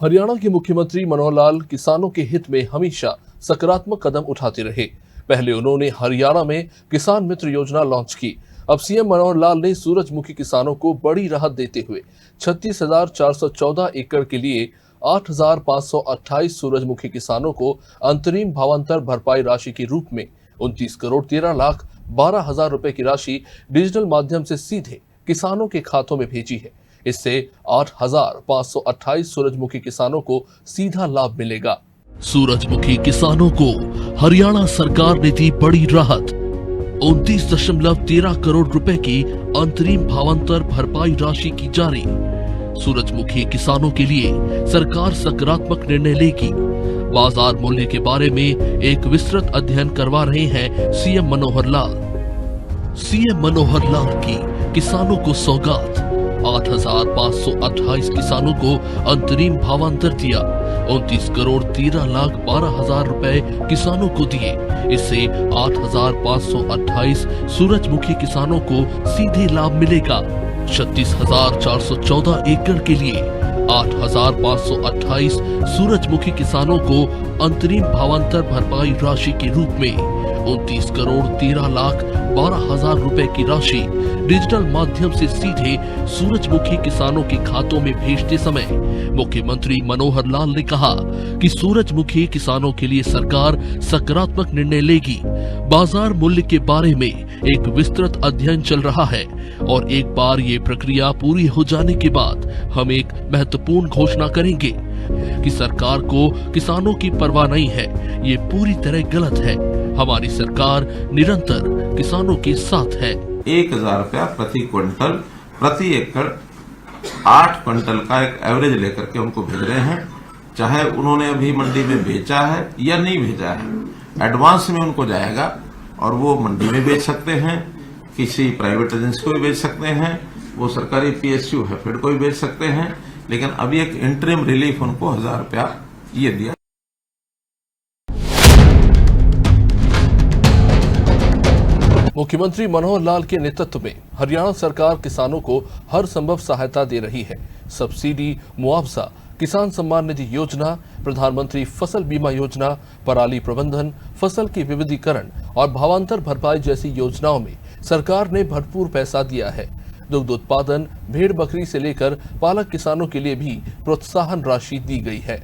हरियाणा के मुख्यमंत्री मनोहर लाल किसानों के हित में हमेशा सकारात्मक कदम उठाते रहे। पहले उन्होंने हरियाणा में किसान मित्र योजना लॉन्च की। अब सीएम मनोहर लाल ने सूरजमुखी किसानों को बड़ी राहत देते हुए 36,414 एकड़ के लिए 8,528 सूरजमुखी किसानों को अंतरिम भावांतर भरपाई राशि के रूप में 29 करोड़ 13 लाख 12 हजार रुपए की राशि डिजिटल माध्यम से सीधे किसानों के खातों में भेजी है। इससे 8,528 सूरजमुखी किसानों को सीधा लाभ मिलेगा। सूरजमुखी किसानों को हरियाणा सरकार ने दी बड़ी राहत। 29.13 करोड़ रुपए की अंतरिम भावांतर भरपाई राशि की जारी। सूरजमुखी किसानों के लिए सरकार सकारात्मक निर्णय लेगी। बाजार मूल्य के बारे में एक विस्तृत अध्ययन करवा रहे हैं सीएम मनोहर लाल। सीएम मनोहर लाल की किसानों को सौगात। 8,528 किसानों को अंतरिम भावांतर दिया। 29 करोड़ 13 लाख 12 हजार रुपए किसानों को दिए। इससे 8,528 सूरजमुखी किसानों को सीधे लाभ मिलेगा। 36,414 एकड़ के लिए 8,528 सूरजमुखी किसानों को अंतरिम भावांतर भरपाई राशि के रूप में 29 करोड़ 13 लाख 12 हजार रुपए की राशि डिजिटल माध्यम से सीधे सूरजमुखी किसानों के खातों में भेजते समय मुख्यमंत्री मनोहर लाल ने कहा कि सूरजमुखी किसानों के लिए सरकार सकारात्मक निर्णय लेगी। बाजार मूल्य के बारे में एक विस्तृत अध्ययन चल रहा है और एक बार ये प्रक्रिया पूरी हो जाने के बाद हम एक महत्वपूर्ण घोषणा करेंगे कि सरकार को किसानों की परवाह नहीं है। ये पूरी तरह गलत है। हमारी सरकार निरंतर किसानों के साथ है। 1,000 रुपया प्रति क्विंटल प्रति एकड़ 8 क्विंटल का एक एवरेज लेकर के उनको भेज रहे हैं। चाहे उन्होंने अभी मंडी में बेचा है या नहीं भेजा है, एडवांस में उनको जाएगा और वो मंडी में बेच सकते हैं, किसी प्राइवेट एजेंसी को भी बेच सकते हैं, वो सरकारी पीएसयू है फिर को भी बेच सकते हैं। लेकिन अभी एक इंटरिम रिलीफ उनको 1,000 रुपया ये दिया। मुख्यमंत्री मनोहर लाल के नेतृत्व में हरियाणा सरकार किसानों को हर संभव सहायता दे रही है। सब्सिडी, मुआवजा, किसान सम्मान निधि योजना, प्रधानमंत्री फसल बीमा योजना, पराली प्रबंधन, फसल की विविधीकरण और भावांतर भरपाई जैसी योजनाओं में सरकार ने भरपूर पैसा दिया है। दुग्ध उत्पादन, भेड़ बकरी से लेकर पालक किसानों के लिए भी प्रोत्साहन राशि दी गई है।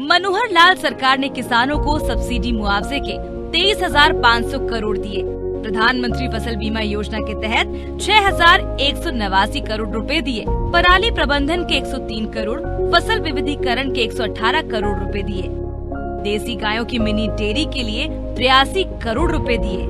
मनोहर लाल सरकार ने किसानों को सब्सिडी मुआवजे के 23,500 करोड़ दिए। प्रधानमंत्री फसल बीमा योजना के तहत 6,189 करोड़ रुपए दिए। पराली प्रबंधन के 103 करोड़, फसल विविधीकरण के 118 करोड़ रुपए दिए। देसी गायों की मिनी डेयरी के लिए 83 करोड़ रुपए दिए।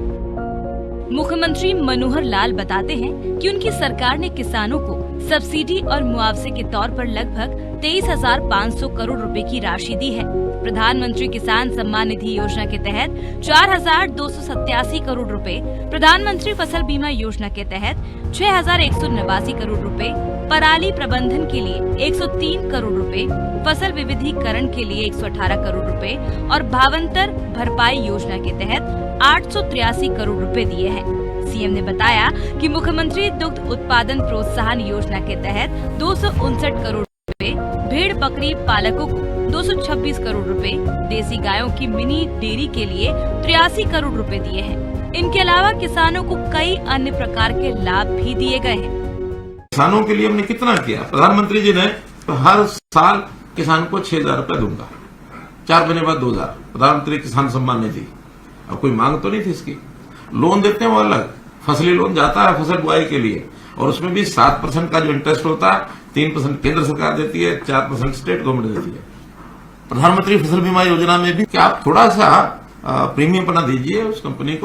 मुख्यमंत्री मनोहर लाल बताते हैं कि उनकी सरकार ने किसानों को सब्सिडी और मुआवजे के तौर पर लगभग 23,500 करोड़ रुपए की राशि दी है। प्रधानमंत्री किसान सम्मान निधि योजना के तहत 4,287 करोड़ रुपए, प्रधानमंत्री फसल बीमा योजना के तहत 6,189 करोड़ रुपए, पराली प्रबंधन के लिए 103 करोड़ रुपए, फसल विविधीकरण के लिए 118 करोड़ रुपए और भावांतर भरपाई योजना के तहत 883 करोड़ रुपए दिए हैं। सीएम ने बताया कि मुख्यमंत्री दुग्ध उत्पादन प्रोत्साहन योजना के तहत 259 करोड़ रुपए, भेड़ बकरी पालकों को 226 करोड़ रुपए, देसी गायों की मिनी डेयरी के लिए 83 करोड़ रुपए दिए हैं। इनके अलावा किसानों को कई अन्य प्रकार के लाभ भी दिए गए हैं। किसानों के लिए हमने कितना किया, प्रधानमंत्री जी ने तो हर साल किसान को 6,000 रुपया दूंगा, 4 महीने बाद 2,000। प्रधानमंत्री किसान सम्मान निधि, अब कोई मांग तो नहीं थी इसकी। लोन देते हैं वो अलग, फसली लोन जाता है फसल बुआई के लिए और उसमें भी 7% का जो इंटरेस्ट होता है 3% केंद्र सरकार देती है, 4% स्टेट गवर्नमेंट देती है। प्रधानमंत्री फसल बीमा योजना में भी क्या आप थोड़ा सा प्रीमियम बना दीजिए उस कंपनी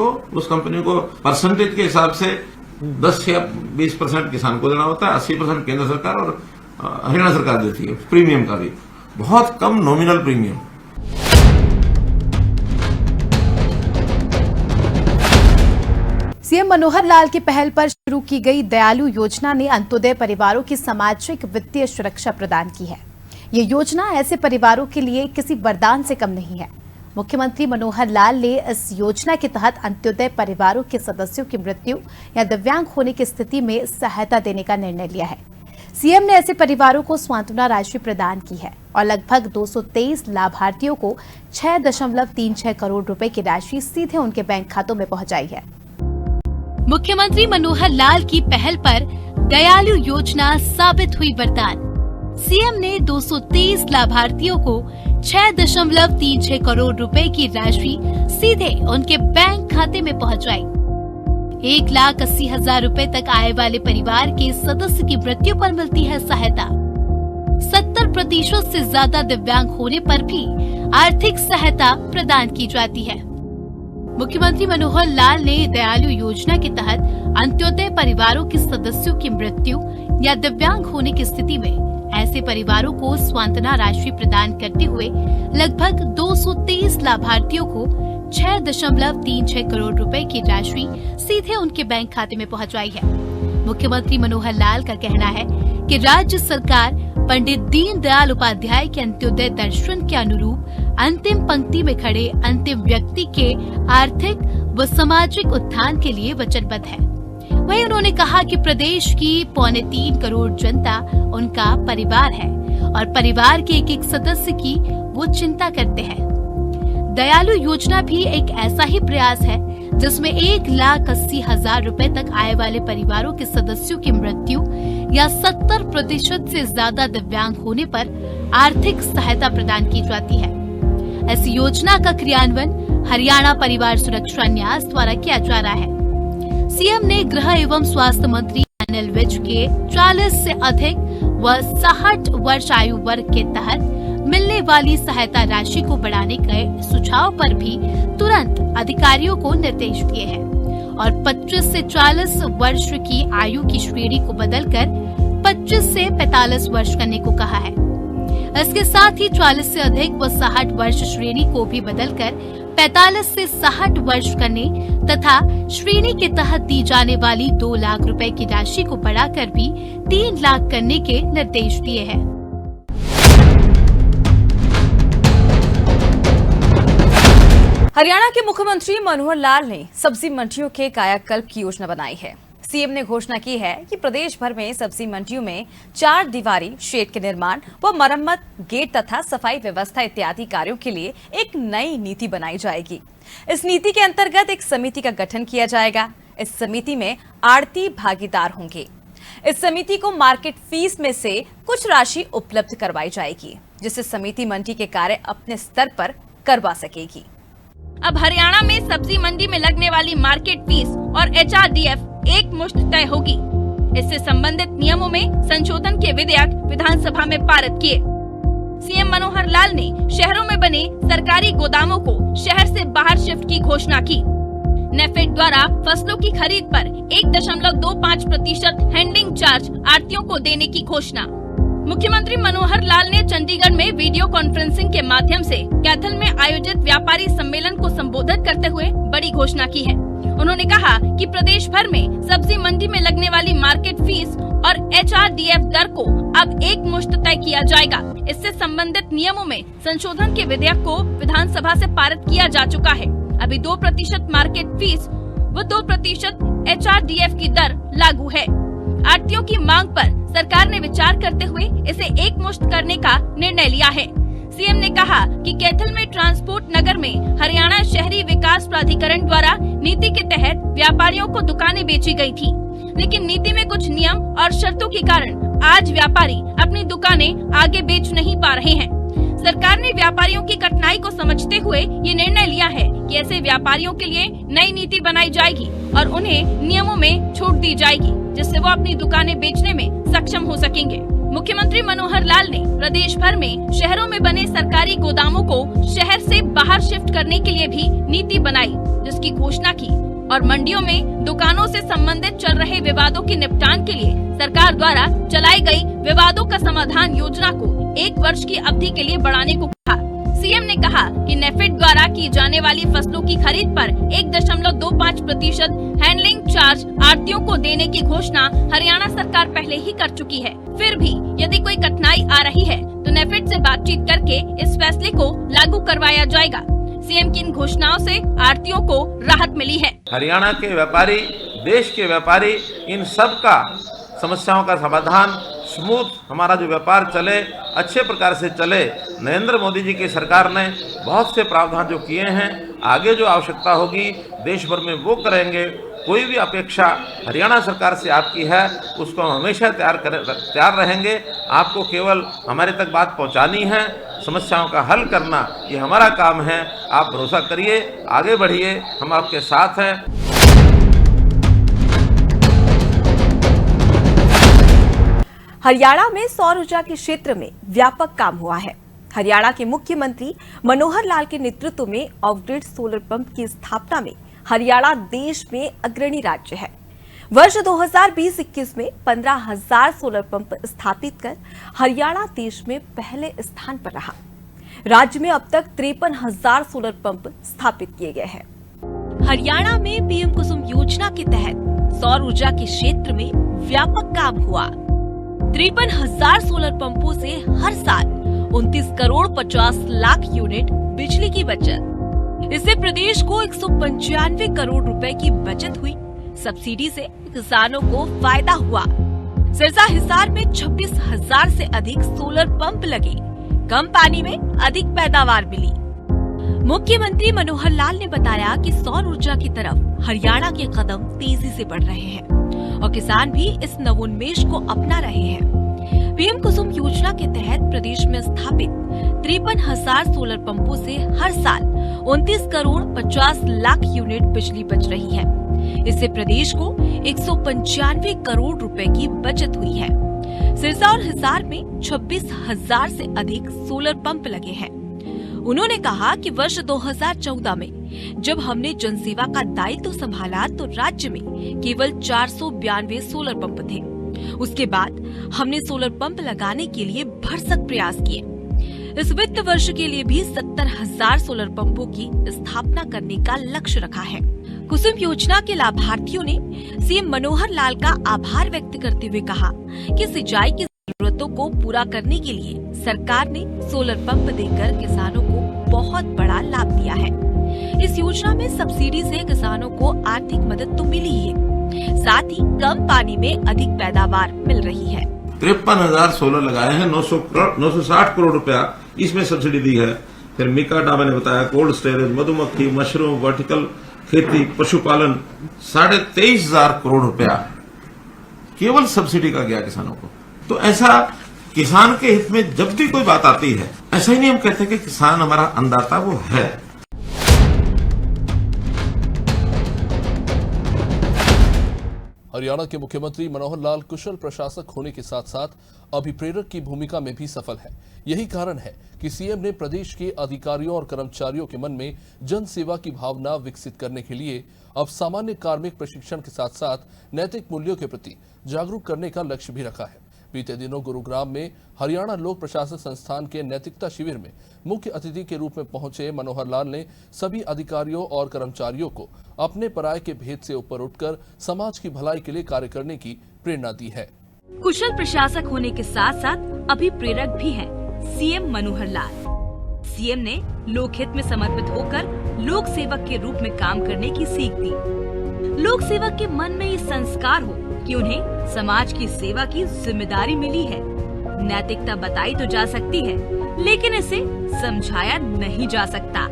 को परसेंटेज के हिसाब से 10 या 20% किसान को देना होता है, 80% केंद्र सरकार और हरियाणा सरकार देती है। प्रीमियम का भी बहुत कम nominal premium. CM Manohar Lal की पहल पर शुरू की गई दयालु योजना ने अंत्योदय परिवारों की सामाजिक वित्तीय सुरक्षा प्रदान की है। ये योजना ऐसे परिवारों के लिए किसी वरदान से कम नहीं है। मुख्यमंत्री मनोहर लाल ने इस योजना के तहत अंत्योदय परिवारों के सदस्यों की मृत्यु या दिव्यांग होने की स्थिति में सहायता देने का निर्णय लिया है। सीएम ने ऐसे परिवारों को सांत्वना राशि प्रदान की है और लगभग 223 लाभार्थियों को 6.36 करोड़ रुपए की राशि सीधे उनके बैंक खातों में पहुंचाई है। मुख्यमंत्री मनोहर लाल की पहल पर दयालु योजना साबित हुई वरदान। सीएम ने 223 लाभार्थियों को 6.36 करोड़ रुपए की राशि सीधे उनके बैंक खाते में पहुंचाई। 1,80,000 रुपए तक आय वाले परिवार के सदस्य की मृत्यु पर मिलती है सहायता। 70% से ज्यादा दिव्यांग होने पर भी आर्थिक सहायता प्रदान की जाती है। मुख्यमंत्री मनोहर लाल ने दयालु योजना के तहत अंत्योदय परिवारों के सदस्यों की मृत्यु या दिव्यांग होने की स्थिति में ऐसे परिवारों को सांत्वना राशि प्रदान करते हुए लगभग 223 लाभार्थियों को 6.36 करोड़ रुपए की राशि सीधे उनके बैंक खाते में पहुंचाई है। मुख्यमंत्री मनोहर लाल का कहना है कि राज्य सरकार पंडित दीनदयाल उपाध्याय के अंत्योदय दर्शन के अनुरूप अंतिम पंक्ति में खड़े अंतिम व्यक्ति के आर्थिक व सामाजिक उत्थान के लिए वचनबद्ध है। वहीं उन्होंने कहा कि प्रदेश की 3.25 करोड़ जनता उनका परिवार है और परिवार के एक सदस्य की वो चिंता करते हैं। दयालु योजना भी एक ऐसा ही प्रयास है जिसमें 1,80,000 रुपए तक आय वाले परिवारों के सदस्यों की मृत्यु या 70% से ज्यादा दिव्यांग होने पर आर्थिक सहायता प्रदान की जाती है। ऐसी योजना का क्रियान्वयन हरियाणा परिवार सुरक्षा न्यास द्वारा किया जा रहा है। सीएम ने गृह एवं स्वास्थ्य मंत्री अनिल विज के 40 से अधिक व 60 वर्ष आयु वर्ग के तहत मिलने वाली सहायता राशि को बढ़ाने के सुझाव पर भी तुरंत अधिकारियों को निर्देश दिए हैं और 25 से 40 वर्ष की आयु की श्रेणी को बदलकर 25 से 45 वर्ष करने को कहा है। इसके साथ ही 40 से अधिक व 60 वर्ष श्रेणी को भी बदलकर 45 से 60 वर्ष करने तथा श्रेणी के तहत दी जाने वाली 2 लाख रुपए की राशि को बढ़ाकर भी 3 लाख करने के निर्देश दिए हैं। हरियाणा के मुख्यमंत्री मनोहर लाल ने सब्जी मंडियों के कायाकल्प की योजना बनाई है। सीएम ने घोषणा की है कि प्रदेश भर में सब्जी मंडियों में 4 दीवारी शेड के निर्माण व मरम्मत, गेट तथा सफाई व्यवस्था इत्यादि कार्यों के लिए एक नई नीति बनाई जाएगी। इस नीति के अंतर्गत एक समिति का गठन किया जाएगा। इस समिति में आड़ती भागीदार होंगे। इस समिति को मार्केट फीस में से कुछ राशि उपलब्ध करवाई जाएगी, जिससे समिति मंडी के कार्य अपने स्तर पर करवा सकेगी। अब हरियाणा में सब्जी मंडी में लगने वाली मार्केट फीस और HRDF एक मुश्त तय होगी। इससे संबंधित नियमों में संशोधन के विधेयक विधानसभा में पारित किए। सीएम मनोहर लाल ने शहरों में बने सरकारी गोदामों को शहर से बाहर शिफ्ट की घोषणा की। नेफेड द्वारा फसलों की खरीद पर 1.25% हैंडलिंग चार्ज आढ़तियों को देने की घोषणा। मुख्यमंत्री मनोहर लाल ने चंडीगढ़ में वीडियो कॉन्फ्रेंसिंग के माध्यम से कैथल में आयोजित व्यापारी सम्मेलन को संबोधित करते हुए बड़ी घोषणा की है। उन्होंने कहा कि प्रदेश भर में सब्जी मंडी में लगने वाली मार्केट फीस और HRDF दर को अब एक मुश्त तय किया जाएगा। इससे संबंधित नियमों में संशोधन के विधेयक को विधानसभा से पारित किया जा चुका है। अभी 2% मार्केट फीस व 2% HRDF की दर लागू है। आढ़तियों की मांग पर सरकार ने विचार करते हुए इसे एक मुश्त करने का निर्णय लिया है। सीएम ने कहा कि कैथल में ट्रांसपोर्ट नगर में हरियाणा शहरी विकास प्राधिकरण द्वारा नीति के तहत व्यापारियों को दुकानें बेची गई थी, लेकिन नीति में कुछ नियम और शर्तों के कारण आज व्यापारी अपनी दुकानें आगे बेच नहीं पा रहे हैं। सरकार ने व्यापारियों की कठिनाई को समझते हुए ये निर्णय लिया है कि ऐसे व्यापारियों के लिए नई नीति बनाई जाएगी और उन्हें नियमों में छूट दी जाएगी, जिससे वो अपनी दुकानें बेचने में सक्षम हो सकेंगे। मुख्यमंत्री मनोहर लाल ने प्रदेश भर में शहरों में बने सरकारी गोदामों को शहर से बाहर शिफ्ट करने के लिए भी नीति बनाई, जिसकी घोषणा की और मंडियों में दुकानों से संबंधित चल रहे विवादों के निपटान के लिए सरकार द्वारा चलाई गई विवादों का समाधान योजना को 1 वर्ष की अवधि के लिए बढ़ाने को कहा। सीएम ने कहा कि नेफेड द्वारा की जाने वाली फसलों की खरीद पर 1.25% हैंडलिंग चार्ज आढ़तियों को देने की घोषणा हरियाणा सरकार पहले ही कर चुकी है। फिर भी यदि कोई कठिनाई आ रही है तो नेफेड से बातचीत करके इस फैसले को लागू करवाया जाएगा। सीएम की इन घोषणाओं से आढ़तियों को राहत मिली है। हरियाणा के व्यापारी, देश के व्यापारी, इन सब का समस्याओं का समाधान स्मूथ हमारा जो व्यापार चले, अच्छे प्रकार से चले। नरेंद्र मोदी जी की सरकार ने बहुत से प्रावधान जो किए हैं, आगे जो आवश्यकता होगी देश भर में वो करेंगे। कोई भी अपेक्षा हरियाणा सरकार से आपकी है उसको हम हमेशा तैयार रहेंगे। आपको केवल हमारे तक बात पहुंचानी है, समस्याओं का हल करना ये हमारा काम है। आप भरोसा करिए, आगे बढ़िए, हम आपके साथ हैं। हरियाणा में सौर ऊर्जा के क्षेत्र में व्यापक काम हुआ है। हरियाणा के मुख्यमंत्री मनोहर लाल के नेतृत्व में ऑफ-ग्रिड सोलर पंप की स्थापना में हरियाणा देश में अग्रणी राज्य है। वर्ष 2020-21 में 15,000 सोलर पंप स्थापित कर हरियाणा देश में पहले स्थान पर रहा। राज्य में अब तक 53,000 सोलर पंप स्थापित किए गए हैं। हरियाणा में पीएम कुसुम योजना के तहत सौर ऊर्जा के क्षेत्र में व्यापक काम हुआ। 53,000 सोलर पंपों से हर साल 29 करोड़ 50 लाख यूनिट बिजली की बचत। इससे प्रदेश को 195 करोड़ रुपए की बचत हुई। सब्सिडी से किसानों को फायदा हुआ। सिरसा हिसार में 26,000 से अधिक सोलर पंप लगे। कम पानी में अधिक पैदावार मिली। मुख्यमंत्री मनोहर लाल ने बताया कि सौर ऊर्जा की तरफ हरियाणा के कदम तेजी से बढ़ रहे हैं और किसान भी इस नवोन्मेष को अपना रहे हैं। पीएम कुसुम योजना के तहत प्रदेश में स्थापित 53,000 सोलर पंपों से हर साल 29 करोड़ 50 लाख यूनिट बिजली बच रही है। इससे प्रदेश को 195 करोड़ रुपए की बचत हुई है। सिरसा और हिसार में 26,000 से अधिक सोलर पंप लगे हैं। उन्होंने कहा कि वर्ष 2014 में जब हमने जनसेवा का दायित्व संभाला तो राज्य में केवल 492 सोलर पंप थे। उसके बाद हमने सोलर पंप लगाने के लिए भरसक प्रयास किए। इस वित्त वर्ष के लिए भी 70,000 सोलर पंपों की स्थापना करने का लक्ष्य रखा है। कुसुम योजना के लाभार्थियों ने सीएम मनोहर लाल का आभार व्यक्त करते हुए कहा कि सिंचाई की जरूरतों को पूरा करने के लिए सरकार ने सोलर पंप देकर किसानों को बहुत बड़ा लाभ दिया है। इस योजना में सब्सिडी से किसानों को आर्थिक मदद तो मिली ही है, साथ ही कम पानी में अधिक पैदावार मिल रही है। 53,000 सोलर लगाए हैं, 960 करोड़ रुपया इसमें सब्सिडी दी है। फिर मिकाडा मैंने बताया, कोल्ड स्टोरेज, मधुमक्खी, मशरूम, वर्टिकल खेती, पशुपालन, 23,500 करोड़ रुपया केवल सब्सिडी का गया किसानों को। तो ऐसा किसान के हित में जब भी कोई बात आती है, ऐसा ही नहीं हम कहते कि किसान हमारा अन्नदाता, वो है। हरियाणा के मुख्यमंत्री मनोहर लाल कुशल प्रशासक होने के साथ साथ अभिप्रेरक की भूमिका में भी सफल हैं। यही कारण है कि सीएम ने प्रदेश के अधिकारियों और कर्मचारियों के मन में जन सेवा की भावना विकसित करने के लिए अब सामान्य कार्मिक प्रशिक्षण के साथ साथ नैतिक मूल्यों के प्रति जागरूक करने का लक्ष्य भी रखा है। बीते दिनों गुरुग्राम में हरियाणा लोक प्रशासन संस्थान के नैतिकता शिविर में मुख्य अतिथि के रूप में पहुंचे मनोहर लाल ने सभी अधिकारियों और कर्मचारियों को अपने पराये के भेद से ऊपर उठकर समाज की भलाई के लिए कार्य करने की प्रेरणा दी है। कुशल प्रशासक होने के साथ साथ अभिप्रेरक भी हैं सीएम मनोहर लाल। सीएम ने लोकहित में समर्पित होकर लोक सेवक के रूप में काम करने की सीख दी। लोक सेवक के मन में ये संस्कार हो कि उन्हें समाज की सेवा की जिम्मेदारी मिली है। नैतिकता बताई तो जा सकती है, लेकिन इसे समझाया नहीं जा सकता।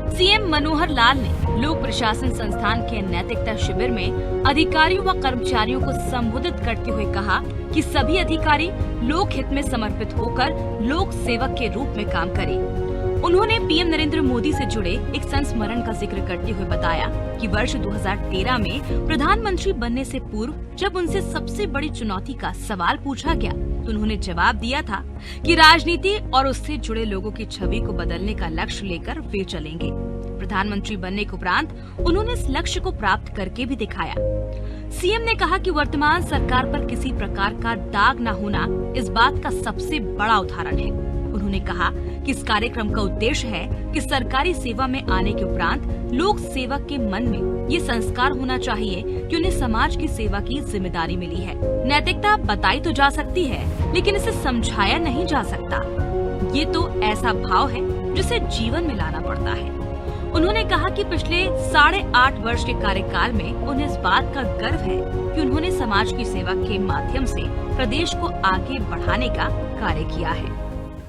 सीएम मनोहर लाल ने लोक प्रशासन संस्थान के नैतिकता शिविर में अधिकारियों व कर्मचारियों को संबोधित करते हुए कहा कि सभी अधिकारी लोक हित में समर्पित होकर लोक सेवक के रूप में काम करें। उन्होंने पीएम नरेंद्र मोदी से जुड़े एक संस्मरण का जिक्र करते हुए बताया कि वर्ष 2013 में प्रधानमंत्री बनने से पूर्व जब उनसे सबसे बड़ी चुनौती का सवाल पूछा गया तो उन्होंने जवाब दिया था कि राजनीति और उससे जुड़े लोगों की छवि को बदलने का लक्ष्य लेकर वे चलेंगे। प्रधानमंत्री बनने के उपरांत उन्होंने इस लक्ष्य को प्राप्त करके भी दिखाया। सीएम ने कहा कि वर्तमान सरकार पर किसी प्रकार का दाग न होना इस बात का सबसे बड़ा उदाहरण है। उन्होंने कहा कि इस कार्यक्रम का उद्देश्य है कि सरकारी सेवा में आने के उपरांत लोक सेवक के मन में ये संस्कार होना चाहिए कि उन्हें समाज की सेवा की जिम्मेदारी मिली है। नैतिकता बताई तो जा सकती है, लेकिन इसे समझाया नहीं जा सकता। ये तो ऐसा भाव है जिसे जीवन में लाना पड़ता है। उन्होंने कहा कि पिछले 8.5 वर्ष के कार्यकाल में उन्हें इस बात का गर्व है कि उन्होंने समाज की सेवा के माध्यम से प्रदेश को आगे बढ़ाने का कार्य किया है।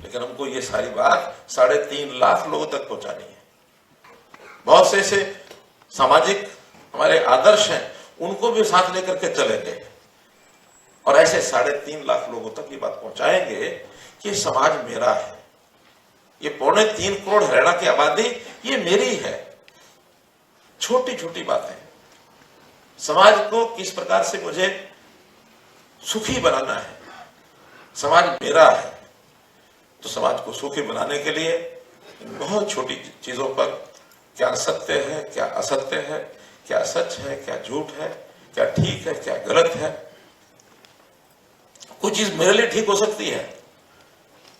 लेकिन हमको ये सारी बात 3.5 लाख लोगों तक पहुंचानी है। बहुत से ऐसे सामाजिक हमारे आदर्श हैं, उनको भी साथ लेकर के चलेंगे और ऐसे 3.5 लाख लोगों तक ये बात पहुंचाएंगे कि समाज मेरा है। ये 3.25 करोड़ हरियाणा की आबादी ये मेरी है। छोटी छोटी बातें, समाज को किस प्रकार से मुझे सुखी बनाना है, समाज मेरा है, तो समाज को सुखी बनाने के लिए बहुत छोटी चीजों पर क्या सत्य है, क्या असत्य है, क्या सच है, क्या झूठ है, क्या ठीक है, क्या गलत है। कुछ चीज मेरे लिए ठीक हो सकती है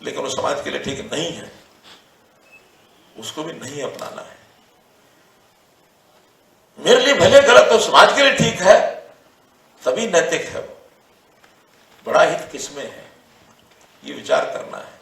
लेकिन वो समाज के लिए ठीक नहीं है, उसको भी नहीं अपनाना है। मेरे लिए भले गलत हो, समाज के लिए ठीक है, तभी नैतिक है वो। बड़ा हित किसमें है, ये विचार करना है।